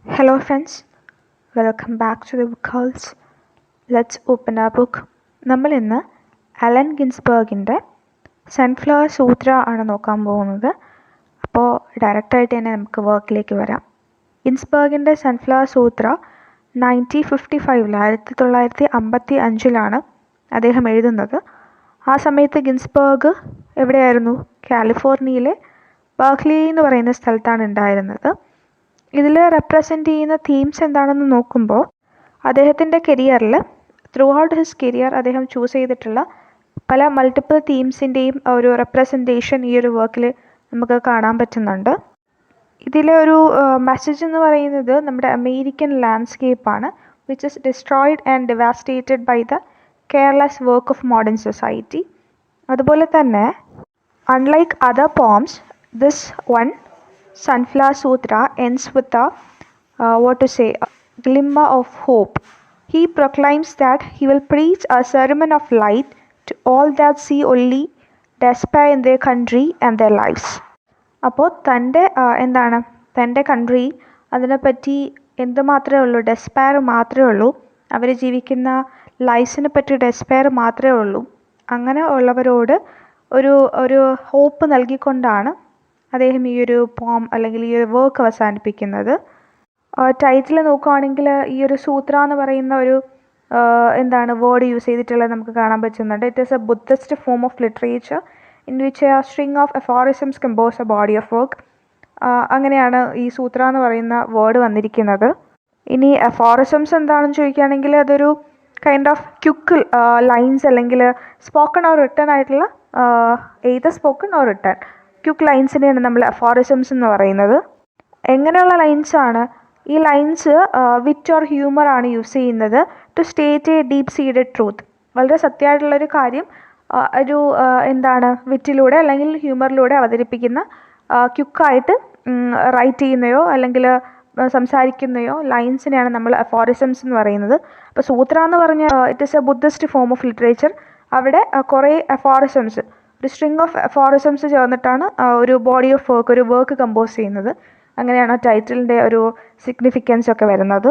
Hello, friends. Welcome back to the book house. Let's open our book. നമ്മൾ ഇന്ന് Allen ഗിൻസ്ബർഗിൻ്റെ sunflower സൂത്ര ആണ് നോക്കാൻ പോകുന്നത്. അപ്പോൾ ഡയറക്റ്റായിട്ട് തന്നെ നമുക്ക് വർക്കിലേക്ക് വരാം. ഗിൻസ്ബർഗിൻ്റെ സൺഫ്ലവർ സൂത്ര 1955 അദ്ദേഹം എഴുതുന്നത്. ആ സമയത്ത് ഗിൻസ്ബർഗ് എവിടെയായിരുന്നു? കാലിഫോർണിയയിലെ ബർക്ക്ലി എന്ന് പറയുന്ന സ്ഥലത്താണ് ഉണ്ടായിരുന്നത്. ഇതിൽ റെപ്രസെൻ്റ് ചെയ്യുന്ന തീംസ് എന്താണെന്ന് നോക്കുമ്പോൾ അദ്ദേഹത്തിൻ്റെ കരിയറിൽ ത്രൂ ഔട്ട് ഹിസ് കരിയർ അദ്ദേഹം ചൂസ് ചെയ്തിട്ടുള്ള പല മൾട്ടിപ്പിൾ തീംസിൻ്റെയും ഒരു റെപ്രസെൻറ്റേഷൻ ഈ ഒരു വർക്കിൽ നമുക്ക് കാണാൻ പറ്റുന്നുണ്ട്. ഇതിലെ ഒരു മെസ്സേജ് എന്ന് പറയുന്നത് നമ്മുടെ അമേരിക്കൻ ലാൻഡ്സ്കേപ്പാണ്, which is destroyed and devastated by the careless work of modern society. അതുപോലെ തന്നെ unlike other poems, this one Sunflower Sutra ends with a glimmer of hope. He proclaims that he will preach a sermon of light to all that see only despair in their country and their lives. അപ്പോൾ തൻ്റെ country അതിനെപ്പറ്റി എന്തുമാത്രമേ ഉള്ളൂ, despair മാത്രമേ ഉള്ളൂ, അവർ ജീവിക്കുന്ന ലൈഫിനെ പറ്റി despair മാത്രമേ ഉള്ളൂ. അങ്ങനെ ഉള്ളവരോട് ഒരു ഹോപ്പ് നൽകിക്കൊണ്ടാണ് അദ്ദേഹം ഈ ഒരു പോം അല്ലെങ്കിൽ ഈ ഒരു വർക്ക് അവസാനിപ്പിക്കുന്നത്. ടൈറ്റിൽ നോക്കുകയാണെങ്കിൽ ഈ ഒരു സൂത്ര എന്ന് പറയുന്ന ഒരു വേർഡ് യൂസ് ചെയ്തിട്ടുള്ളത് നമുക്ക് കാണാൻ പറ്റുന്നുണ്ട്. It is a Buddhist form of literature in which a string of aphorisms compose a body of work. അങ്ങനെയാണ് ഈ സൂത്ര എന്ന് പറയുന്ന വേർഡ് വന്നിരിക്കുന്നത്. ഇനി അഫോറിസംസ് എന്താണെന്ന് ചോദിക്കുകയാണെങ്കിൽ അതൊരു കൈൻഡ് ഓഫ് ക്യുക്ക് ലൈൻസ് അല്ലെങ്കിൽ സ്പോക്കൺ ഓർ റിട്ടൺ ആയിട്ടുള്ള either spoken or written quick ലൈൻസിനെയാണ് നമ്മൾ അഫോറിസംസ് എന്ന് പറയുന്നത്. എങ്ങനെയുള്ള ലൈൻസാണ്? ഈ ലൈൻസ് വിറ്റ് ഓർ ഹ്യൂമർ ആണ് യൂസ് ചെയ്യുന്നത് to state a deep seeded truth. വളരെ സത്യമായിട്ടുള്ളൊരു കാര്യം വിറ്റിലൂടെ അല്ലെങ്കിൽ ഹ്യൂമറിലൂടെ അവതരിപ്പിക്കുന്ന ക്യുക്കായിട്ട് റൈറ്റ് ചെയ്യുന്നയോ അല്ലെങ്കിൽ സംസാരിക്കുന്നയോ ലൈൻസിനെയാണ് നമ്മൾ അഫോറിസംസ് എന്ന് പറയുന്നത്. അപ്പോൾ സൂത്ര എന്ന് പറഞ്ഞാൽ it is a Buddhist form of literature. അവിടെ കുറേ അഫോറിസംസ്, ഒരു സ്ട്രിങ് ഓഫ് അഫോറിസംസ് ചേർന്നിട്ടാണ് ഒരു ബോഡി ഓഫ് വർക്ക്, ഒരു വർക്ക് കമ്പോസ് ചെയ്യുന്നത്. അങ്ങനെയാണ് ടൈറ്റിലിൻ്റെ ഒരു സിഗ്നിഫിക്കൻസ് ഒക്കെ വരുന്നത്.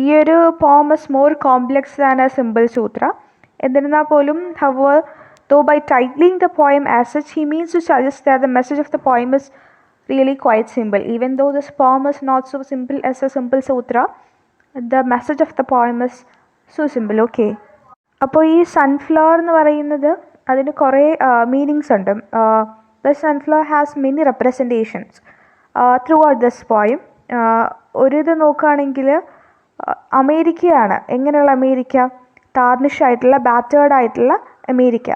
ഈ ഒരു poem is more complex than a simple sutra. എന്നിരുന്നാൽ പോലും though by titling the poem as such, he means to suggest that the message of the poem is really quite simple. Even though this poem is not so simple as a simple sutra, the message of the poem is so simple. Okay. അപ്പോൾ ഈ sunflower എന്ന് പറയുന്നത് അതിന് കുറേ meanings ഉണ്ട്. The sunflower has many representations through out this poem. ഒരിത് നോക്കുകയാണെങ്കിൽ അമേരിക്കയാണ്. എങ്ങനെയുള്ള അമേരിക്ക? ടാർണിഷ് ആയിട്ടുള്ള, ബാറ്റേർഡ് ആയിട്ടുള്ള അമേരിക്ക.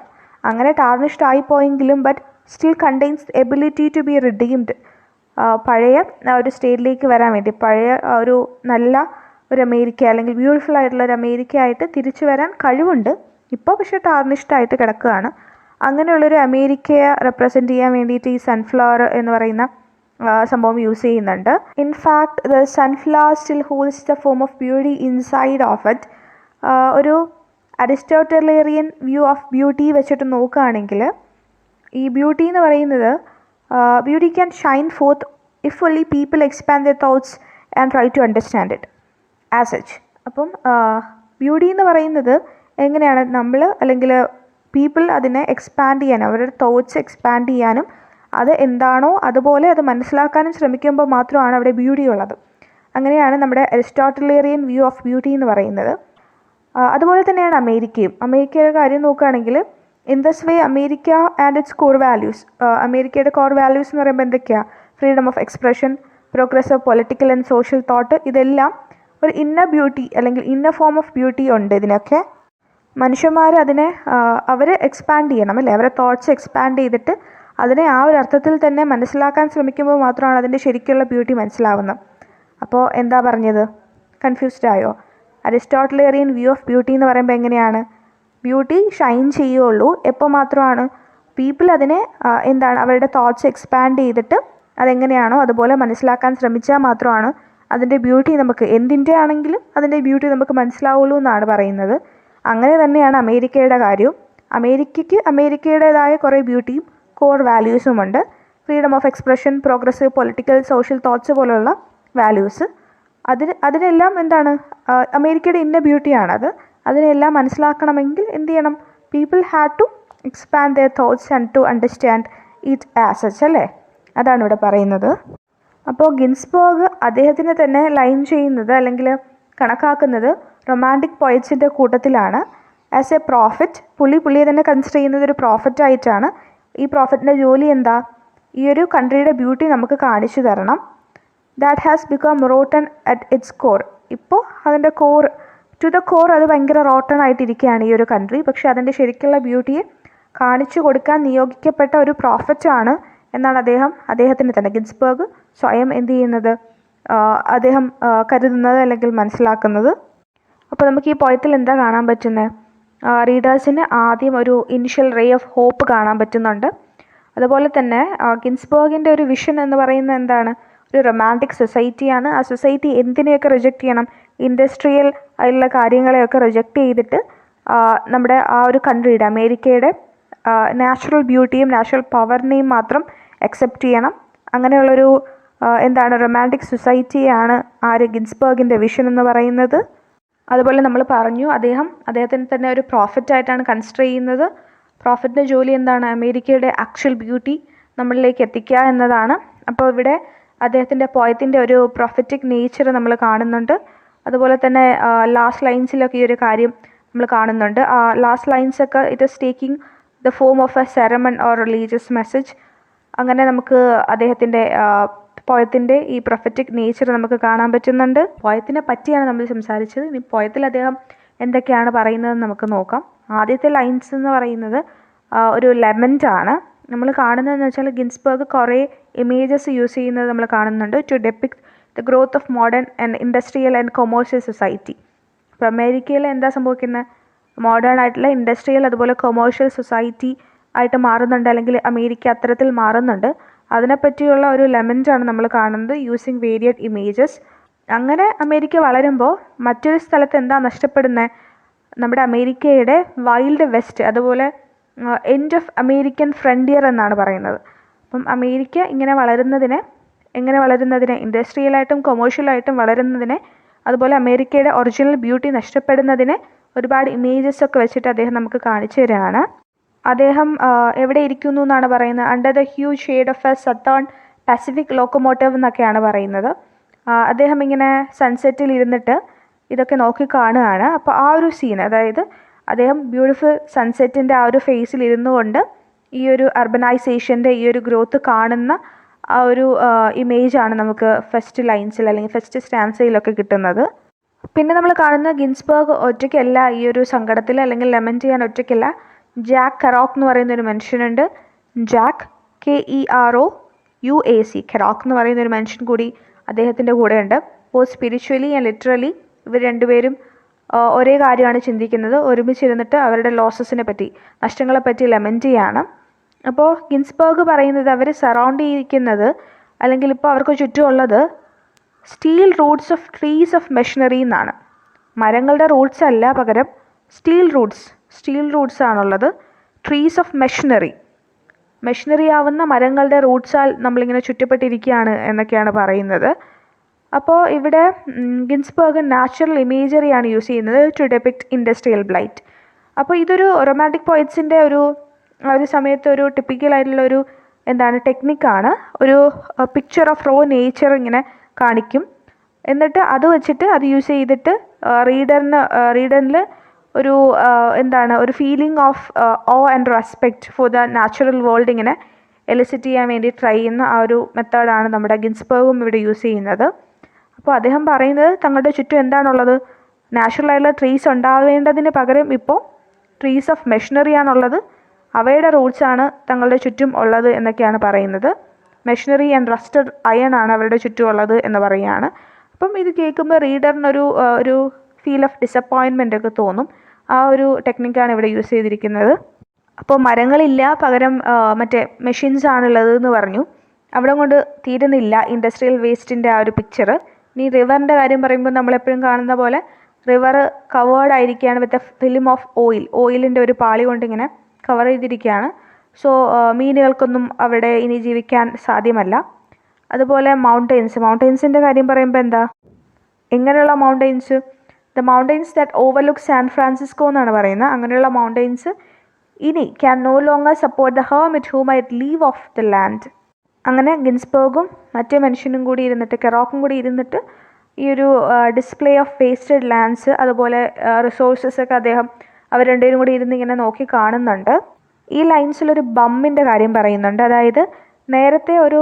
അങ്ങനെ ടാർണിഷ്ഡ് ആയിപ്പോയെങ്കിലും but still contains ability to be redeemed. പഴയ ഒരു സ്റ്റേറ്റിലേക്ക് വരാൻ വേണ്ടി, പഴയ ഒരു നല്ല ഒരു അമേരിക്ക അല്ലെങ്കിൽ ബ്യൂട്ടിഫുൾ ആയിട്ടുള്ള ഒരു അമേരിക്ക ആയിട്ട് തിരിച്ചു വരാൻ കഴിവുണ്ട്. ഇപ്പോൾ പക്ഷേ ടാർണിഷ്ഡ് ആയിട്ട് കിടക്കുകയാണ്. അങ്ങനെയുള്ളൊരു അമേരിക്കയെ റെപ്രസെൻ്റ് ചെയ്യാൻ വേണ്ടിയിട്ട് ഈ സൺഫ്ലവർ എന്ന് പറയുന്ന സംഭവം യൂസ് ചെയ്യുന്നുണ്ട്. In fact the sunflower still holds the form of beauty inside of it. ഒരു അരിസ്റ്റോട്ടലേറിയൻ വ്യൂ ഓഫ് ബ്യൂട്ടി വെച്ചിട്ട് നോക്കുകയാണെങ്കിൽ ഈ ബ്യൂട്ടി എന്ന് പറയുന്നത് beauty can shine forth if only people expand the thoughts and try to understand it as such. അപ്പം beauty എന്ന് പറയുന്നത് എങ്ങനെയാണ് നമ്മൾ അല്ലെങ്കിൽ പീപ്പിൾ അതിനെ എക്സ്പാൻഡ് ചെയ്യാനും അവരുടെ തോട്ട്സ് എക്സ്പാൻഡ് ചെയ്യാനും അത് എന്താണോ അതുപോലെ അത് മനസ്സിലാക്കാനും ശ്രമിക്കുമ്പോൾ മാത്രമാണ് അവിടെ ബ്യൂട്ടി ഉള്ളത്. അങ്ങനെയാണ് നമ്മുടെ അരിസ്റ്റോട്ടലേറിയൻ വ്യൂ ഓഫ് ബ്യൂട്ടി എന്ന് പറയുന്നത്. അതുപോലെ തന്നെയാണ് അമേരിക്കയും. അമേരിക്കയുടെ കാര്യം നോക്കുകയാണെങ്കിൽ in this way America and it's core values. അമേരിക്കയുടെ കോർ വാല്യൂസ് എന്ന് പറയുമ്പോൾ എന്തൊക്കെയാണ്? Freedom of expression, progress of political and social thought. ഇതെല്ലാം ഒരു ഇന്നർ ബ്യൂട്ടി അല്ലെങ്കിൽ ഇന്നർ ഫോം ഓഫ് ബ്യൂട്ടി ഉണ്ട് ഇതിനൊക്കെ. മനുഷ്യന്മാർ അതിനെ അവർ എക്സ്പാൻഡ് ചെയ്യണം അല്ലേ, അവരെ തോട്ട്സ് എക്സ്പാൻഡ് ചെയ്തിട്ട് അതിനെ ആ ഒരു അർത്ഥത്തിൽ തന്നെ മനസ്സിലാക്കാൻ ശ്രമിക്കുമ്പോൾ മാത്രമാണ് അതിൻ്റെ ശരിക്കുള്ള ബ്യൂട്ടി മനസ്സിലാവുന്നത്. അപ്പോൾ എന്താ പറഞ്ഞത്? കൺഫ്യൂസ്ഡ് ആയോ? അരിസ്റ്റോട്ടലേറിയൻ വ്യൂ ഓഫ് ബ്യൂട്ടി എന്ന് പറയുമ്പോൾ എങ്ങനെയാണ്? ബ്യൂട്ടി ഷൈൻ ചെയ്യുള്ളൂ എപ്പോൾ മാത്രമാണ് പീപ്പിൾ അതിനെ അവരുടെ തോട്ട്സ് എക്സ്പാൻഡ് ചെയ്തിട്ട് അതെങ്ങനെയാണോ അതുപോലെ മനസ്സിലാക്കാൻ ശ്രമിച്ചാൽ മാത്രമാണ് അതിൻ്റെ ബ്യൂട്ടി നമുക്ക്, എന്തിൻ്റെ ആണെങ്കിലും അതിൻ്റെ ബ്യൂട്ടി നമുക്ക് മനസ്സിലാവുള്ളൂ എന്നാണ് പറയുന്നത്. അങ്ങനെ തന്നെയാണ് അമേരിക്കയുടെ കാര്യവും. അമേരിക്കയ്ക്ക് അമേരിക്കയുടേതായ കുറേ ബ്യൂട്ടിയും കോർ വാല്യൂസും ഉണ്ട്. Freedom of expression, progressive political social thoughts പോലുള്ള വാല്യൂസ്. അതിനെല്ലാം എന്താണ് അമേരിക്കയുടെ ഇന്ന ബ്യൂട്ടിയാണത്. അതിനെല്ലാം മനസ്സിലാക്കണമെങ്കിൽ എന്ത് ചെയ്യണം? People had to expand their thoughts and to understand it as such അല്ലേ? അതാണ് ഇവിടെ പറയുന്നത്. അപ്പോൾ ഗിൻസ്ബർഗ് അദ്ദേഹത്തിന് തന്നെ ലൈൻ ചെയ്യുന്നത് അല്ലെങ്കിൽ കണക്കാക്കുന്നത് റൊമാൻറ്റിക് പോയറ്റ്സിൻ്റെ കൂട്ടത്തിലാണ്. ആസ് എ പ്രോഫറ്റ് പുള്ളിയെ തന്നെ കൺസിഡർ ചെയ്യുന്നത് ഒരു പ്രോഫറ്റായിട്ടാണ്. ഈ പ്രോഫറ്റിൻ്റെ ജോലി എന്താ? ഈ ഒരു കൺട്രിയുടെ ബ്യൂട്ടി നമുക്ക് കാണിച്ചു തരണം. That has become rotten at its core. ഇപ്പോൾ അതിൻ്റെ ടു ദ കോർ അത് ഭയങ്കര റോട്ടൺ ആയിട്ടിരിക്കുകയാണ് ഈ ഒരു കൺട്രി. പക്ഷേ അതിൻ്റെ ശരിക്കുള്ള ബ്യൂട്ടിയെ കാണിച്ചു കൊടുക്കാൻ നിയോഗിക്കപ്പെട്ട ഒരു പ്രോഫറ്റാണ് എന്നാണ് അദ്ദേഹത്തിന് തന്നെ ഗിൻസ്ബർഗ് സ്വയം എന്ത് ചെയ്യുന്നത്, അദ്ദേഹം കരുതുന്നത് അല്ലെങ്കിൽ മനസ്സിലാക്കുന്നത്. അപ്പോൾ നമുക്ക് ഈ പോയത്തിൽ എന്താ കാണാൻ പറ്റുന്നത്? റീഡേഴ്സിന് ആദ്യം ഒരു ഇനിഷ്യൽ റേ ഓഫ് ഹോപ്പ് കാണാൻ പറ്റുന്നുണ്ട്. അതുപോലെ തന്നെ ഗിൻസ്ബർഗിൻ്റെ ഒരു വിഷൻ എന്ന് പറയുന്നത് എന്താണ്? ഒരു റൊമാൻറ്റിക് സൊസൈറ്റിയാണ്. ആ സൊസൈറ്റി എന്തിനെയൊക്കെ റിജക്റ്റ് ചെയ്യണം? ഇൻഡസ്ട്രിയൽ ആയിട്ടുള്ള കാര്യങ്ങളെയൊക്കെ റിജക്റ്റ് ചെയ്തിട്ട് നമ്മുടെ ആ ഒരു കൺട്രിയുടെ അമേരിക്കയുടെ നാച്ചുറൽ ബ്യൂട്ടിയും നാച്ചുറൽ പവറിനെയും മാത്രം അക്സെപ്റ്റ് ചെയ്യണം. അങ്ങനെയുള്ളൊരു റൊമാൻറ്റിക് സൊസൈറ്റിയാണ് ഗിൻസ്ബർഗിൻ്റെ വിഷൻ എന്ന് പറയുന്നത്. അതുപോലെ നമ്മൾ പറഞ്ഞു അദ്ദേഹത്തിന് തന്നെ ഒരു പ്രോഫറ്റായിട്ടാണ് കൺസിഡർ ചെയ്യുന്നത്. പ്രോഫറ്റിൻ്റെ ജോലി എന്താണ്? അമേരിക്കയുടെ ആക്ച്വൽ ബ്യൂട്ടി നമ്മളിലേക്ക് എത്തിക്കുക എന്നതാണ്. അപ്പോൾ ഇവിടെ അദ്ദേഹത്തിൻ്റെ പോയത്തിൻ്റെ ഒരു പ്രൊഫറ്റിക് നേച്ചർ നമ്മൾ കാണുന്നുണ്ട്. അതുപോലെ തന്നെ ലാസ്റ്റ് ലൈൻസിലൊക്കെ ഈ ഒരു കാര്യം നമ്മൾ കാണുന്നുണ്ട്. ലാസ്റ്റ് ലൈൻസൊക്കെ it is taking the form of a sermon or religious message. അങ്ങനെ നമുക്ക് അദ്ദേഹത്തിൻ്റെ പോയത്തിൻ്റെ ഈ പ്രൊഫറ്റിക് നേച്ചർ നമുക്ക് കാണാൻ പറ്റുന്നുണ്ട്. പോയത്തിനെ പറ്റിയാണ് നമ്മൾ സംസാരിച്ചത്. ഇനി പോയത്തിൽ അദ്ദേഹം എന്തൊക്കെയാണ് പറയുന്നതെന്ന് നമുക്ക് നോക്കാം. ആദ്യത്തെ ലൈൻസ് എന്ന് പറയുന്നത് ഒരു ലെമൻ്റ് ആണ്. നമ്മൾ കാണുന്നതെന്ന് വെച്ചാൽ ഗിൻസ്ബർഗ് കുറേ ഇമേജസ് യൂസ് ചെയ്യുന്നത് നമ്മൾ കാണുന്നുണ്ട്. To depict the growth of modern and industrial and commercial society. അപ്പോൾ അമേരിക്കയിൽ എന്താ സംഭവിക്കുന്നത്? മോഡേൺ ആയിട്ടുള്ള ഇൻഡസ്ട്രിയൽ അതുപോലെ കൊമേഴ്ഷ്യൽ സൊസൈറ്റി ആയിട്ട് മാറുന്നുണ്ട്, അല്ലെങ്കിൽ അമേരിക്ക അത്തരത്തിൽ മാറുന്നുണ്ട്. അതിനെപ്പറ്റിയുള്ള ഒരു ലെമൻ്റാണ് നമ്മൾ കാണുന്നത് യൂസിങ് വേരിയഡ് ഇമേജസ്. അങ്ങനെ അമേരിക്ക വളരുമ്പോൾ മറ്റൊരു സ്ഥലത്ത് എന്താ നഷ്ടപ്പെടുന്നത്? നമ്മുടെ അമേരിക്കയുടെ വൈൽഡ് വെസ്റ്റ്, അതുപോലെ എൻഡ് ഓഫ് അമേരിക്കൻ ഫ്രണ്ടിയർ എന്നാണ് പറയുന്നത്. അപ്പം അമേരിക്ക എങ്ങനെ വളരുന്നതിനെ ഇൻഡസ്ട്രിയലായിട്ടും കൊമേഴ്ഷ്യലായിട്ടും വളരുന്നതിനെ, അതുപോലെ അമേരിക്കയുടെ ഒറിജിനൽ ബ്യൂട്ടി നഷ്ടപ്പെടുന്നതിനെ ഒരുപാട് ഇമേജസൊക്കെ വെച്ചിട്ട് അദ്ദേഹം നമുക്ക് കാണിച്ചു തരികയാണ്. അദ്ദേഹം എവിടെ ഇരിക്കുന്നു എന്നാണ് പറയുന്നത്? Under the huge shade of A southern Pacific locomotive എന്നൊക്കെയാണ് പറയുന്നത്. അദ്ദേഹം ഇങ്ങനെ സൺസെറ്റിൽ ഇരുന്നിട്ട് ഇതൊക്കെ നോക്കി കാണുകയാണ്. അപ്പോൾ ആ ഒരു സീൻ, അതായത് അദ്ദേഹം ബ്യൂട്ടിഫുൾ സൺസെറ്റിൻ്റെ ആ ഒരു ഫേസിൽ ഇരുന്നു കൊണ്ട് ഈ ഒരു അർബനൈസേഷൻ്റെ ഈ ഒരു ഗ്രോത്ത് കാണുന്ന ആ ഒരു ഇമേജാണ് നമുക്ക് ഫസ്റ്റ് ലൈൻസിൽ അല്ലെങ്കിൽ ഫസ്റ്റ് സ്റ്റാൻസയിലൊക്കെ കിട്ടുന്നത്. പിന്നെ നമ്മൾ കാണുന്ന ഗിൻസ്ബർഗ് ഒറ്റയ്ക്കല്ല ഈ ഒരു സങ്കടത്തിൽ അല്ലെങ്കിൽ ലെമൻറ്റ് ചെയ്യാൻ ഒറ്റയ്ക്കല്ല. ജാക്ക് കെറോക്ക് എന്ന് പറയുന്നൊരു മനുഷ്യനുണ്ട്. ജാക്ക് KEROUAC കെറോക്ക് എന്ന് പറയുന്നൊരു മനുഷ്യൻ കൂടി അദ്ദേഹത്തിൻ്റെ കൂടെയുണ്ട്. അപ്പോൾ സ്പിരിച്വലി ആൻഡ് ലിറ്ററലി ഇവർ രണ്ടുപേരും ഒരേ കാര്യമാണ് ചിന്തിക്കുന്നത്. ഒരുമിച്ചിരുന്നിട്ട് അവരുടെ ലോസസിനെ പറ്റി, നഷ്ടങ്ങളെപ്പറ്റി ലെമൻറ്റ് ചെയ്യാണ്. അപ്പോൾ ഗിൻസ്ബർഗ് പറയുന്നത് അവർ സറൗണ്ട് ചെയ്തിരിക്കുന്നത് അല്ലെങ്കിൽ ഇപ്പോൾ അവർക്ക് ചുറ്റുമുള്ളത് steel roots of trees of machinery എന്നാണ്. മരങ്ങളുടെ റൂട്ട്സ് അല്ല, പകരം സ്റ്റീൽ റൂട്ട്സ് ആണുള്ളത്. ട്രീസ് ഓഫ് മെഷീനറി ആവുന്ന മരങ്ങളുടെ റൂട്ട്സാൽ നമ്മളിങ്ങനെ ചുറ്റപ്പെട്ടിരിക്കുകയാണ് എന്നൊക്കെയാണ് പറയുന്നത്. അപ്പോൾ ഇവിടെ ഗിൻസ്ബർഗ് നാച്ചുറൽ ഇമേജറിയാണ് യൂസ് ചെയ്യുന്നത് ടു ഡെപിക്ട് ഇൻഡസ്ട്രിയൽ ബ്ലൈറ്റ്. അപ്പോൾ ഇതൊരു റൊമാൻറ്റിക് പോയറ്റ്സിൻ്റെ ഒരു സമയത്ത് ഒരു ടിപ്പിക്കലായിട്ടുള്ള ഒരു ടെക്നിക്കാണ്. ഒരു പിക്ചർ ഓഫ് റോ നേച്ചർ ഇങ്ങനെ കാണിക്കും. എന്നിട്ട് അത് വെച്ചിട്ട് അത് യൂസ് ചെയ്തിട്ട് റീഡറിൽ ഒരു feeling of awe and respect for the natural world ഇങ്ങനെ എലിസിറ്റ് ചെയ്യാൻ വേണ്ടി ട്രൈ ചെയ്യുന്ന ആ ഒരു മെത്തേഡാണ് നമ്മുടെ ഗിൻസ്ബർഗും ഇവിടെ യൂസ് ചെയ്യുന്നത്. അപ്പോൾ അദ്ദേഹം പറയുന്നത് തങ്ങളുടെ ചുറ്റും എന്താണുള്ളത്? നാച്ചുറലായിട്ടുള്ള ട്രീസ് ഉണ്ടാവേണ്ടതിന് പകരം ഇപ്പോൾ ട്രീസ് ഓഫ് മെഷീനറി ആണുള്ളത്. അവയുടെ റൂട്ട്സാണ് തങ്ങളുടെ ചുറ്റും ഉള്ളത് എന്നൊക്കെയാണ് പറയുന്നത്. മെഷീനറി ആൻഡ് റസ്റ്റഡ് അയൺ ആണ് അവരുടെ ചുറ്റും ഉള്ളത് എന്ന് പറയുകയാണ്. അപ്പം ഇത് കേൾക്കുമ്പോൾ റീഡറിനൊരു ഫീൽ ഓഫ് ഡിസപ്പോയിൻമെൻ്റ് ഒക്കെ തോന്നും. ആ ഒരു ടെക്നിക്കാണ് ഇവിടെ യൂസ് ചെയ്തിരിക്കുന്നത്. അപ്പോൾ മരങ്ങളില്ല, പകരം മറ്റേ മെഷീൻസ് ആണുള്ളത് എന്ന് പറഞ്ഞു. അവിടെ കൊണ്ട് തീരുന്നില്ല ഇൻഡസ്ട്രിയൽ വേസ്റ്റിൻ്റെ ആ ഒരു പിക്ചർ. ഇനി റിവറിൻ്റെ കാര്യം പറയുമ്പോൾ നമ്മളെപ്പോഴും കാണുന്ന പോലെ റിവർ കവേർഡ് ആയിരിക്കുകയാണ് വിത്ത് എ ഫിലിം ഓഫ് ഓയിലിൻ്റെ ഒരു പാളി കൊണ്ടിങ്ങനെ കവർ ചെയ്തിരിക്കുകയാണ്. സോ മീനുകൾക്കൊന്നും അവിടെ ഇനി ജീവിക്കാൻ സാധ്യമല്ല. അതുപോലെ മൗണ്ടെയ്ൻസിൻ്റെ കാര്യം പറയുമ്പോൾ എന്താ, എങ്ങനെയുള്ള mountains? The mountains that overlook San Francisco എന്നാണ് പറയുന്നത്. അങ്ങനെയുള്ള മൗണ്ടെയ്ൻസ് ഇനി can no longer support the hermit who might live off the land. അങ്ങനെ ഗിൻസ്ബർഗും മറ്റേ മനുഷ്യനും കൂടി ഇരുന്നിട്ട്, കെറോക്കും കൂടി ഇരുന്നിട്ട് ഈ ഒരു ഡിസ്പ്ലേ ഓഫ് വേസ്റ്റഡ് ലാൻഡ്സ് അതുപോലെ റിസോഴ്സസ് ഒക്കെ അവർ രണ്ടുപേരും കൂടി ഇരുന്ന് ഇങ്ങനെ നോക്കി കാണുന്നുണ്ട്. ഈ ലൈൻസിലൊരു ബമ്മിൻ്റെ കാര്യം പറയുന്നുണ്ട്. അതായത് നേരത്തെ ഒരു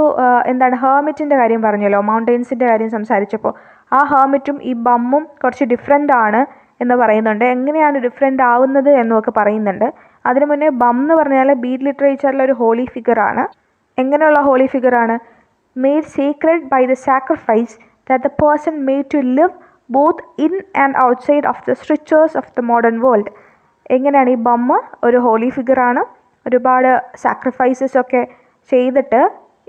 ഹെർമിറ്റിൻ്റെ കാര്യം പറഞ്ഞല്ലോ, മൗണ്ടെയ്ൻസിൻ്റെ കാര്യം സംസാരിച്ചപ്പോൾ. ആ ഹെർമിറ്റും ഈ ബമ്മും കുറച്ച് ഡിഫറെൻ്റ് ആണ് എന്ന് പറയുന്നുണ്ട്. എങ്ങനെയാണ് ഡിഫറെൻ്റ് ആവുന്നത് എന്നൊക്കെ പറയുന്നുണ്ട്. അതിനു മുന്നേ ബം എന്ന് പറഞ്ഞാൽ ബീഡ് ലിറ്ററേച്ചറിലൊരു ഹോളി ഫിഗറാണ്. എങ്ങനെയുള്ള ഹോളി ഫിഗറാണ്? Made sacred by the sacrifice that the person made to live both in and outside of the structures of the modern world. എങ്ങനെയാണ് ഈ ബമ്മ് ഒരു ഹോളി ഫിഗറാണ്, ഒരുപാട് സാക്രിഫൈസസ് ഒക്കെ ചെയ്തിട്ട്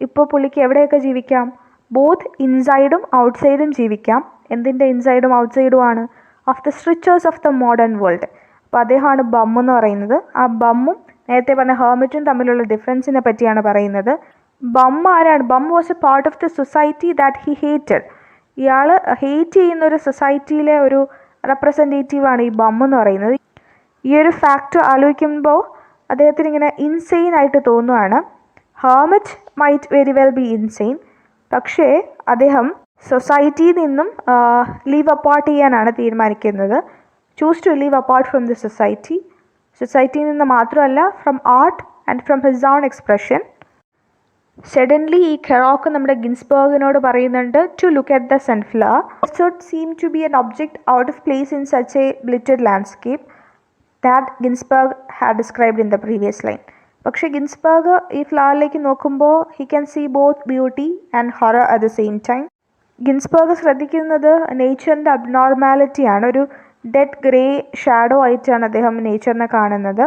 ഇപ്പോൾ പുള്ളിക്ക് എവിടെയൊക്കെ ജീവിക്കാം? ബോത്ത് ഇൻസൈഡും ഔട്ട്സൈഡും ജീവിക്കാം. എന്തിൻ്റെ ഇൻസൈഡും ഔട്ട്സൈഡും ആണ്? Of the structures of the modern world. അപ്പോൾ അദ്ദേഹമാണ് ബം എന്ന് പറയുന്നത്. ആ ബമ്മും നേരത്തെ പറഞ്ഞ ഹെർമിറ്റും തമ്മിലുള്ള ഡിഫറൻസിനെ പറ്റിയാണ് പറയുന്നത്. ബം ആരാണ്? Bum was a part of the society that he hated. ഇയാൾ ഹേറ്റ് ചെയ്യുന്ന ഒരു സൊസൈറ്റിയിലെ ഒരു റെപ്രസെൻറ്റേറ്റീവാണ് ഈ ബം എന്ന് പറയുന്നത്. ഈ ഒരു ഫാക്റ്റ് ആലോചിക്കുമ്പോൾ അദ്ദേഹത്തിന് ഇങ്ങനെ ഇൻസെയിൻ ആയിട്ട് തോന്നുകയാണ്. Hermit might very well be insane, പക്ഷേ അദ്ദേഹം സൊസൈറ്റിയിൽ നിന്നും ലീവ് അപ്പാർട്ട് ചെയ്യാനാണ് തീരുമാനിക്കുന്നത്. Choose to leave apart from the society. സൊസൈറ്റിയിൽ നിന്ന് മാത്രമല്ല, from art and from his own expression. Suddenly ഈ കെറോക്ക് നമ്മുടെ ഗിൻസ്ബർഗിനോട് പറയുന്നുണ്ട് to look at the sunflower. It should seem to be an object out of place in such a gilded landscape that Ginsberg had described in the previous line. പക്ഷേ Ginsberg ഈ ഫ്ലവറിലേക്ക് നോക്കുമ്പോൾ he can see both beauty and horror at the same time. Ginsberg ശ്രദ്ധിക്കുന്നത് നേച്ചറിൻ്റെ അബ്നോർമാലിറ്റിയാണ്. ഒരു dead grey shadow ആയിട്ടാണ് അദ്ദേഹം നേച്ചറിനെ കാണുന്നത്.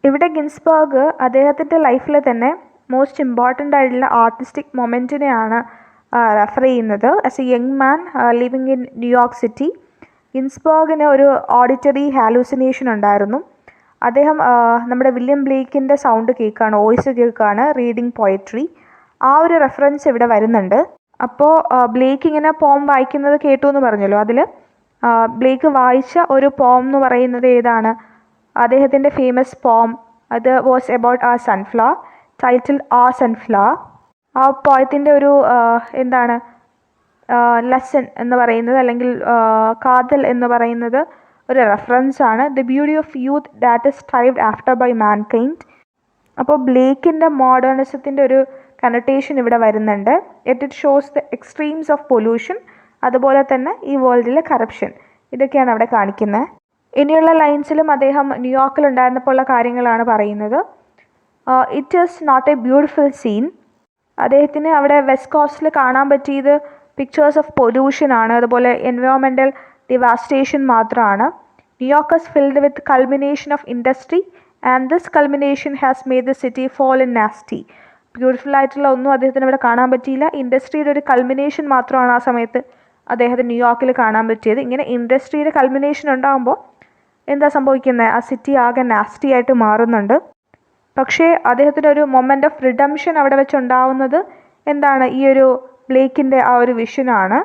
ഇവിടെ ഗിൻസ്ബർഗ് അദ്ദേഹത്തിൻ്റെ ലൈഫിൽ തന്നെ മോസ്റ്റ് ഇമ്പോർട്ടൻ്റ് ആയിട്ടുള്ള ആർട്ടിസ്റ്റിക് മൊമെൻറ്റിനെയാണ് റെഫർ ചെയ്യുന്നത്. As a young man living in New York city, ഗിൻസ്ബർഗിന് ഒരു ഓഡിറ്ററി ഹാലൂസിനേഷൻ ഉണ്ടായിരുന്നു. അദ്ദേഹം നമ്മുടെ വില്യം ബ്ലേക്കിൻ്റെ സൗണ്ട് കേൾക്കുകയാണ്, വോയിസ് കേൾക്കുകയാണ്, റീഡിങ് പോയട്രി. ആ ഒരു റെഫറൻസ് ഇവിടെ വരുന്നുണ്ട്. അപ്പോൾ ബ്ലേക്ക് ഇങ്ങനെ പോം വായിക്കുന്നത് കേട്ടു എന്ന് പറഞ്ഞല്ലോ, അതിൽ ബ്ലേക്ക് വായിച്ച ഒരു പോം എന്ന് പറയുന്നത് ഏതാണ്? അദ്ദേഹത്തിൻ്റെ ഫേമസ് പോം. അത് വാസ് എബൌട്ട് ആ സൺഫ്ലവർ, ടൈറ്റിൽ ആ സൺഫ്ലവർ. ആ പോയത്തിൻ്റെ ഒരു ലെസൺ എന്ന് പറയുന്നത്, അല്ലെങ്കിൽ കാതൽ എന്ന് പറയുന്നത് ഒരു റെഫറൻസ് ആണ്. The beauty of youth that is strived after by mankind. അപ്പോൾ ബ്ലേക്കിൻ്റെ മോഡേണിസത്തിൻ്റെ ഒരു കണറ്റേഷൻ ഇവിടെ വരുന്നുണ്ട്. It shows the extremes of pollution, അതുപോലെ തന്നെ ഈ വേൾഡിലെ കറപ്ഷൻ. ഇതൊക്കെയാണ് അവിടെ കാണിക്കുന്നത്. ഇനിയുള്ള ലൈൻസിലും അദ്ദേഹം ന്യൂയോർക്കിൽ ഉണ്ടായിരുന്നപ്പോൾ ഉള്ള കാര്യങ്ങളാണ് പറയുന്നത്. It is not a beautiful scene. അദ്ദേഹത്തിന് അവിടെ വെസ്റ്റ് കോസ്റ്റിൽ കാണാൻ പറ്റിയത് പിക്ചേഴ്സ് ഓഫ് പൊല്യൂഷൻ ആണ്, അതുപോലെ എൻവയോൺമെൻറ്റൽ ഡിവാസ്റ്റേഷൻ മാത്രമാണ്. New York is filled with culmination of industry and this culmination has made the city fall in nasty. Beautiful ആയിട്ടുള്ള ഒന്നും അദ്ദേഹത്തിന് ഇവിടെ കാണാൻ പറ്റിയില്ല. ഇൻഡസ്ട്രിയുടെ ഒരു കൾമിനേഷൻ മാത്രമാണ് ആ സമയത്ത് അദ്ദേഹത്തിന് ന്യൂയോർക്കിൽ കാണാൻ പറ്റിയത്. ഇങ്ങനെ ഇൻഡസ്ട്രിയുടെ കൾമിനേഷൻ ഉണ്ടാകുമ്പോൾ എന്താ സംഭവിക്കുന്നത്? ആ സിറ്റി ആകെ നാസ്റ്റി ആയിട്ട് മാറുന്നുണ്ട്. പക്ഷേ അദ്ദേഹത്തിന് ഒരു മൊമെൻ്റ് ഓഫ് റിഡംഷൻ അവിടെ വെച്ചുണ്ടാവുന്നത് എന്താണ്? ഈ ഒരു ബ്ലേക്കിൻ്റെ ആ ഒരു വിഷനാണ്.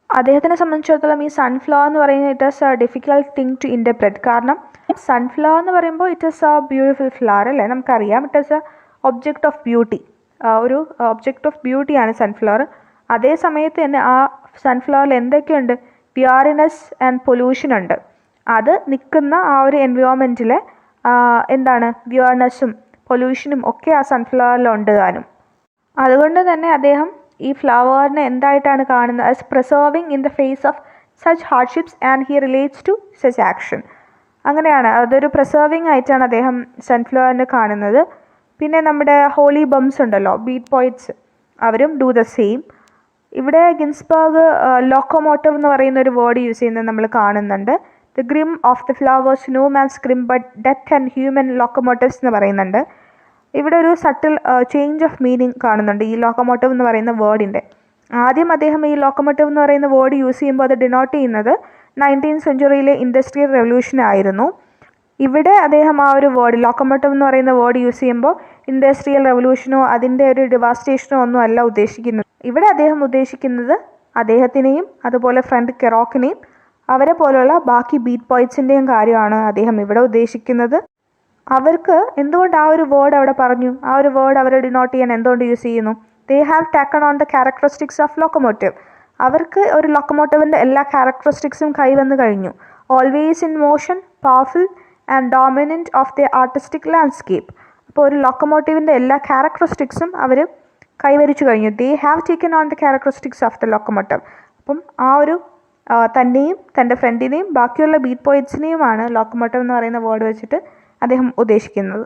അദ്ദേഹത്തിനെ സംബന്ധിച്ചിടത്തോളം ഈ സൺഫ്ലവർ എന്ന് പറയുന്നത് it is a difficult thing to interpret. കാരണം സൺഫ്ലവർ എന്ന് പറയുമ്പോൾ it is a beautiful flower അല്ലേ, നമുക്കറിയാം. It is a object of beauty, ഒരു ഒബ്ജക്റ്റ് ഓഫ് ബ്യൂട്ടിയാണ് സൺഫ്ലവർ. അതേ സമയത്ത് തന്നെ ആ സൺഫ്ലവറിൽ എന്തൊക്കെയുണ്ട്? വിയർനെസ് ആൻഡ് പൊല്യൂഷൻ ഉണ്ട്. അത് നിൽക്കുന്ന ആ ഒരു എൻവയോൺമെൻറ്റിലെ വിയർനെസ്സും പൊല്യൂഷനും ഒക്കെ ആ സൺഫ്ലവറിലുണ്ട് താനും. അതുകൊണ്ട് തന്നെ അദ്ദേഹം ഈ ഫ്ലവറിനെ എന്തായിട്ടാണ് കാണുന്നത്? As preserving in the face of such hardships and he relates to such action. അങ്ങനെയാണ്, അതൊരു പ്രിസർവിങ് ആയിട്ടാണ് അദ്ദേഹം സൺഫ്ലവറിനെ കാണുന്നത്. പിന്നെ നമ്മുടെ ഹോളി ബംസ് ഉണ്ടല്ലോ, ബീറ്റ് പോയിറ്റ്സ്, അവരും ഡു ദ സെയിം. ഇവിടെ ഗിൻസ്ബർഗ് ലോക്കോമോട്ടീവ് എന്ന് പറയുന്ന ഒരു വേർഡ് യൂസ് ചെയ്യുന്നത് നമ്മൾ കാണുന്നുണ്ട്. The grime of the flowers no man's grime but death and human locomotives എന്ന് പറയുന്നുണ്ട്. ഇവിടെ ഒരു സട്ടിൽ ചേഞ്ച് ഓഫ് മീനിങ് കാണുന്നുണ്ട് ഈ ലോക്കോമോട്ടീവ് എന്ന് പറയുന്ന വേർഡിൻ്റെ. ആദ്യം അദ്ദേഹം ഈ ലോക്കോമോട്ടീവ് എന്ന് പറയുന്ന വേർഡ് യൂസ് ചെയ്യുമ്പോൾ അത് ഡിനോട്ട് ചെയ്യുന്നത് 19th സെഞ്ച്വറിയിലെ ഇൻഡസ്ട്രിയൽ റെവല്യൂഷൻ ആയിരുന്നു. ഇവിടെ അദ്ദേഹം ആ ഒരു വേർഡ് ലോക്കോമോട്ടീവ് എന്ന് പറയുന്ന വേർഡ് യൂസ് ചെയ്യുമ്പോൾ ഇൻഡസ്ട്രിയൽ റെവല്യൂഷനോ അതിൻ്റെ ഒരു ഡിവാസ്റ്റേഷനോ ഒന്നും അല്ല ഉദ്ദേശിക്കുന്നത്. ഇവിടെ അദ്ദേഹം ഉദ്ദേശിക്കുന്നത് അദ്ദേഹത്തിനെയും അതുപോലെ ഫ്രണ്ട് കെറോക്കിനെയും അവരെ പോലുള്ള ബാക്കി ബീറ്റ് പോയിറ്റ്സിൻ്റെയും കാര്യമാണ് അദ്ദേഹം ഇവിടെ ഉദ്ദേശിക്കുന്നത്. അവർക്ക് എന്തുകൊണ്ട് ആ ഒരു വേർഡ് അവിടെ പറഞ്ഞു, ആ ഒരു വേർഡ് അവരെ ഡിനോട്ട് ചെയ്യാൻ എന്തുകൊണ്ട് യൂസ് ചെയ്യുന്നു? They have taken on the characteristics of locomotive. അവർക്ക് ഒരു ലോക്കോമോട്ടീവിൻ്റെ എല്ലാ ക്യാരക്ടറിസ്റ്റിക്സും കൈവന്നു കഴിഞ്ഞു. Always in motion, powerful and dominant of the artistic landscape. അപ്പോൾ ഒരു ലോക്കോമോട്ടീവിൻ്റെ എല്ലാ ക്യാരക്ടറിസ്റ്റിക്സും അവർ കൈവരിച്ചു കഴിഞ്ഞു. They have taken on the characteristics of the locomotive. അപ്പം ആ ഒരു തന്നെയും തൻ്റെ ഫ്രണ്ടിനെയും ബാക്കിയുള്ള ബീറ്റ് പോയിറ്റ്സിനെയുമാണ് ലോക്കോമോട്ടീവ് എന്ന് പറയുന്ന വേർഡ് വെച്ചിട്ട് അദ്ദേഹം ഉദ്ദേശിക്കുന്നത്.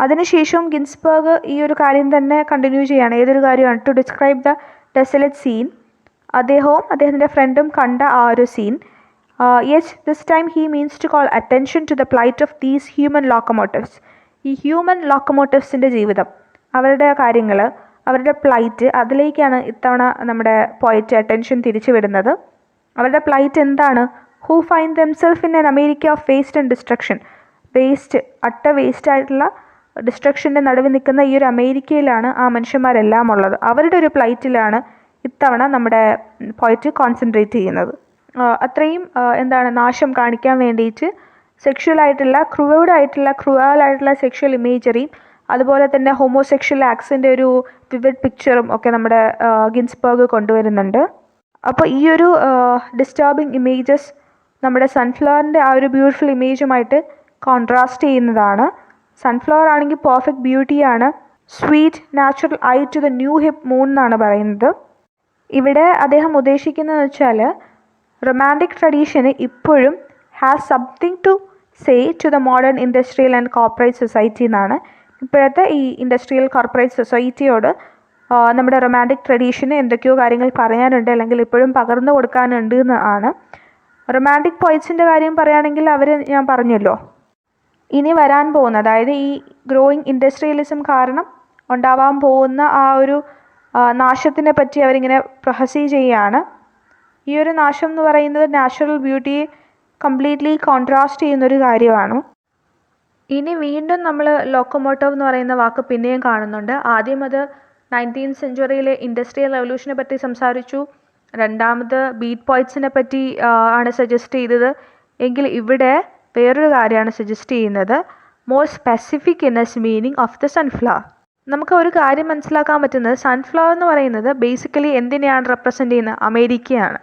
അതിനുശേഷവും ഗിൻസ്ബർഗ് ഈ ഒരു കാര്യം തന്നെ കണ്ടിന്യൂ ചെയ്യുകയാണ്. ഏതൊരു കാര്യമാണ്? To describe the desolate scene. അദ്ദേഹവും അദ്ദേഹത്തിൻ്റെ ഫ്രണ്ടും കണ്ട ആ ഒരു scene. Yes, this time he means to call attention to the plight of these human locomotives. ഈ ഹ്യൂമൻ ലോക്കോമോട്ടീവ്സിൻ്റെ ജീവിതം, അവരുടെ കാര്യങ്ങൾ, അവരുടെ പ്ലൈറ്റ്, അതിലേക്കാണ് ഇത്തവണ നമ്മുടെ പോയറ്റ് അറ്റൻഷൻ തിരിച്ചു വിടുന്നത്. അവരുടെ പ്ലൈറ്റ് എന്താണ്? Who find themself in an America of waste and destruction. Waste ആയിട്ടുള്ള ഡിസ്ട്രക്ഷൻ്റെ നടുവിൽ നിൽക്കുന്ന ഈ ഒരു അമേരിക്കയിലാണ് ആ മനുഷ്യന്മാരെല്ലാം ഉള്ളത്. അവരുടെ ഒരു പ്ലൈറ്റിലാണ് ഇത്തവണ നമ്മുടെ പോയറ്റ് കോൺസെൻട്രേറ്റ് ചെയ്യുന്നത്. അത്രയും നാശം കാണിക്കാൻ വേണ്ടിയിട്ട് സെക്ഷുവലായിട്ടുള്ള ക്രൂവലായിട്ടുള്ള സെക്ഷൽ ഇമേജറിയും അതുപോലെ തന്നെ ഹോമോസെക്ഷൽ ആക്സിൻ്റെ ഒരു വിവിഡ് പിക്ചറും ഒക്കെ നമ്മുടെ ഗിൻസ്ബർഗ് കൊണ്ടുവരുന്നുണ്ട്. അപ്പോൾ ഈ ഒരു ഡിസ്റ്റർബിങ് ഇമേജസ് നമ്മുടെ സൺഫ്ലവറിൻ്റെ ആ ഒരു ബ്യൂട്ടിഫുൾ ഇമേജുമായിട്ട് കോൺട്രാസ്റ്റ് ചെയ്യുന്നതാണ്. സൺഫ്ലവർ ആണെങ്കിൽ പെർഫെക്റ്റ് ബ്യൂട്ടിയാണ്, sweet natural eye to the new hip moon എന്നാണ് പറയുന്നത്. ഇവിടെ അദ്ദേഹം ഉദ്ദേശിക്കുന്നതെന്ന് വെച്ചാൽ റൊമാൻറ്റിക് ട്രഡീഷന് ഇപ്പോഴും has something to say to the modern industrial and corporate society എന്നാണ്. ഇപ്പോഴത്തെ ഈ ഇൻഡസ്ട്രിയൽ കോർപ്പറേറ്റ് സൊസൈറ്റിയോട് നമ്മുടെ റൊമാൻറ്റിക് ട്രഡീഷന് എന്തൊക്കെയോ കാര്യങ്ങൾ പറയാനുണ്ട്, അല്ലെങ്കിൽ ഇപ്പോഴും പകർന്നു കൊടുക്കാനുണ്ട് എന്നാണ്. റൊമാൻറ്റിക് പോയിറ്റ്സിൻ്റെ കാര്യം പറയുകയാണെങ്കിൽ ഞാൻ പറഞ്ഞല്ലോ, ഇനി വരാൻ പോകുന്ന, അതായത് ഈ ഗ്രോയിങ് ഇൻഡസ്ട്രിയലിസം കാരണം ഉണ്ടാവാൻ പോകുന്ന ആ ഒരു നാശത്തിനെ പറ്റി അവരിങ്ങനെ പ്രൊഹസി ചെയ്യുകയാണ്. ഈ ഒരു നാശം എന്ന് പറയുന്നത് നാച്ചുറൽ ബ്യൂട്ടിയെ കംപ്ലീറ്റ്ലി കോൺട്രാസ്റ്റ് ചെയ്യുന്നൊരു കാര്യമാണ്. ഇനി വീണ്ടും നമ്മൾ ലോക്കോമോട്ടീവ് എന്ന് പറയുന്ന വാക്ക് പിന്നെയും കാണുന്നുണ്ട്. ആദ്യം അത് 19th സെഞ്ച്വറിയിലെ ഇൻഡസ്ട്രിയൽ റെവല്യൂഷനെ പറ്റി സംസാരിച്ചു. രണ്ടാമത് ബീറ്റ് പോയിറ്റ്സിനെ പറ്റി ആണ് സജസ്റ്റ് ചെയ്തത്. എങ്കിൽ ഇവിടെ വേറൊരു കാര്യമാണ് സജസ്റ്റ് ചെയ്യുന്നത്, more specific in S meaning of the sunflower. നമുക്ക് ഒരു കാര്യം മനസ്സിലാക്കാൻ പറ്റുന്നത്, സൺഫ്ലവർ എന്ന് പറയുന്നത് ബേസിക്കലി എന്തിനെയാണ് റെപ്രസെൻ്റ് ചെയ്യുന്നത്? അമേരിക്കയാണ്.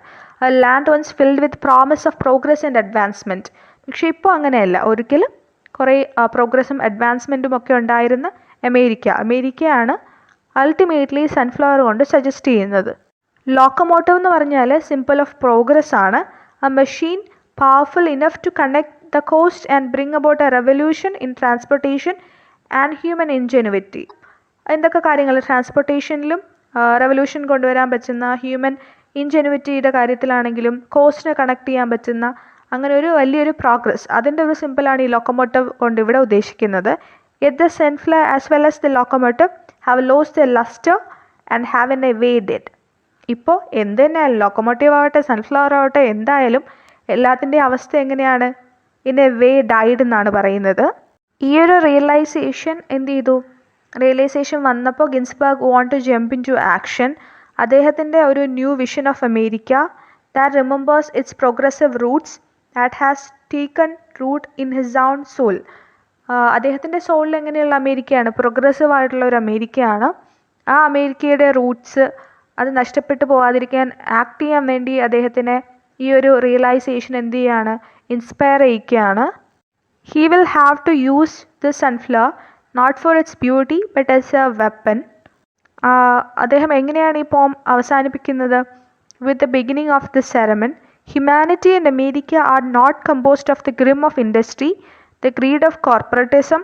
Land once filled with promise of progress and advancement. പക്ഷേ ഇപ്പോൾ അങ്ങനെയല്ല. ഒരിക്കലും കുറേ പ്രോഗ്രസ്സും അഡ്വാൻസ്മെൻറ്റും ഒക്കെ ഉണ്ടായിരുന്ന അമേരിക്കയാണ് അൾട്ടിമേറ്റ്ലി സൺഫ്ലവർ കൊണ്ട് സജസ്റ്റ് ചെയ്യുന്നത്. ലോക്കോമോട്ടീവ് എന്ന് പറഞ്ഞാൽ സിമ്പിൾ ഓഫ് പ്രോഗ്രസ് ആണ്. A machine powerful enough to connect the coast and bring about a revolution in transportation and human ingenuity. എന്തൊക്കെ കാര്യങ്ങൾ ട്രാൻസ്പോർട്ടേഷനിലും റെവല്യൂഷൻ കൊണ്ടുവരാൻ പറ്റുന്ന, ഹ്യൂമൻ ഇൻജെനുവിറ്റിയുടെ കാര്യത്തിലാണെങ്കിലും കോസ്റ്റിനെ കണക്ട് ചെയ്യാൻ പറ്റുന്ന, അങ്ങനെ ഒരു വലിയൊരു പ്രോഗ്രസ്, അതിൻ്റെ ഒരു സിമ്പിളാണ് ഈ ലോക്കോമോട്ടീവ് കൊണ്ട് ഇവിടെ ഉദ്ദേശിക്കുന്നത്. Yet the sunflower as well as the locomotive have lost the lustre and have an a waded. ഇപ്പോൾ എന്ത് തന്നെയായാലും ലോക്കോമോട്ടീവ് ആവട്ടെ സൺഫ്ലവർ ആവട്ടെ എന്തായാലും എല്ലാത്തിൻ്റെയും അവസ്ഥ എങ്ങനെയാണ്? ഇൻ എ വേ ഡൈഡ് എന്നാണ് പറയുന്നത്. ഈ ഒരു റിയലൈസേഷൻ വന്നപ്പോൾ Ginsberg want to jump into action. അദ്ദേഹത്തിൻ്റെ ഒരു new vision of America that remembers its progressive roots that has taken root in his own soul. അദ്ദേഹത്തിൻ്റെ സോളിൽ എങ്ങനെയുള്ള അമേരിക്കയാണ്? പ്രോഗ്രസീവ് ആയിട്ടുള്ള ഒരു അമേരിക്കയാണ്. ആ അമേരിക്കയുടെ റൂട്ട്സ് അത് നഷ്ടപ്പെട്ടു പോകാതിരിക്കാൻ ആക്ട് ചെയ്യാൻ വേണ്ടി അദ്ദേഹത്തിന് ഈ ഒരു റിയലൈസേഷൻ എന്ത് ചെയ്യാണ്? ഇൻസ്പയർ ചെയ്യിക്കുകയാണ്. He will have to use the sunflower not for its beauty but as a weapon. അദ്ദേഹം എങ്ങനെയാണ് ഈ പോം അവസാനിപ്പിക്കുന്നത്? With the beginning of the sermon, humanity and America are not composed of the grime of industry, the greed of corporatism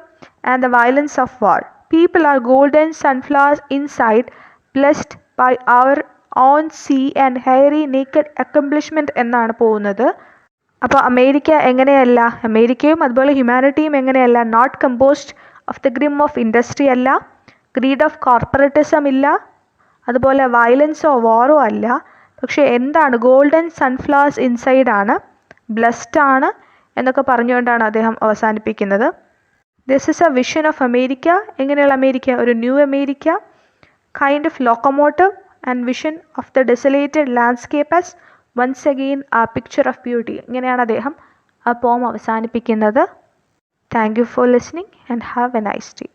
and the violence of war. People are golden sunflowers inside, blessed by our own sea and hairy naked accomplishment എന്നാണ് പോകുന്നത്. അപ്പോൾ America എങ്ങനെയല്ല? അമേരിക്കയും അതുപോലെ ഹ്യൂമാനിറ്റിയും എങ്ങനെയല്ല? Not composed of the grime of industry അല്ല, greed of corporatism ഇല്ല, അതുപോലെ വയലൻസോ വാറോ അല്ല. പക്ഷേ എന്താണ്? ഗോൾഡൻ സൺഫ്ലവേഴ്സ് ഇൻസൈഡ് ആണ്, ബ്ലെസ്ഡ് ആണ് എന്നൊക്കെ പറഞ്ഞുകൊണ്ടാണ് അദ്ദേഹം അവസാനിപ്പിക്കുന്നത്. This is a vision of America. എങ്ങനെയുള്ള അമേരിക്ക? ഒരു new America. Kind of locomotive and vision of the desolated landscape as once again ആ പിക്ചർ ഓഫ് ബ്യൂട്ടി. ഇങ്ങനെയാണ് അദ്ദേഹം ആ പോം അവസാനിപ്പിക്കുന്നത്. Thank you for listening and have A nice day.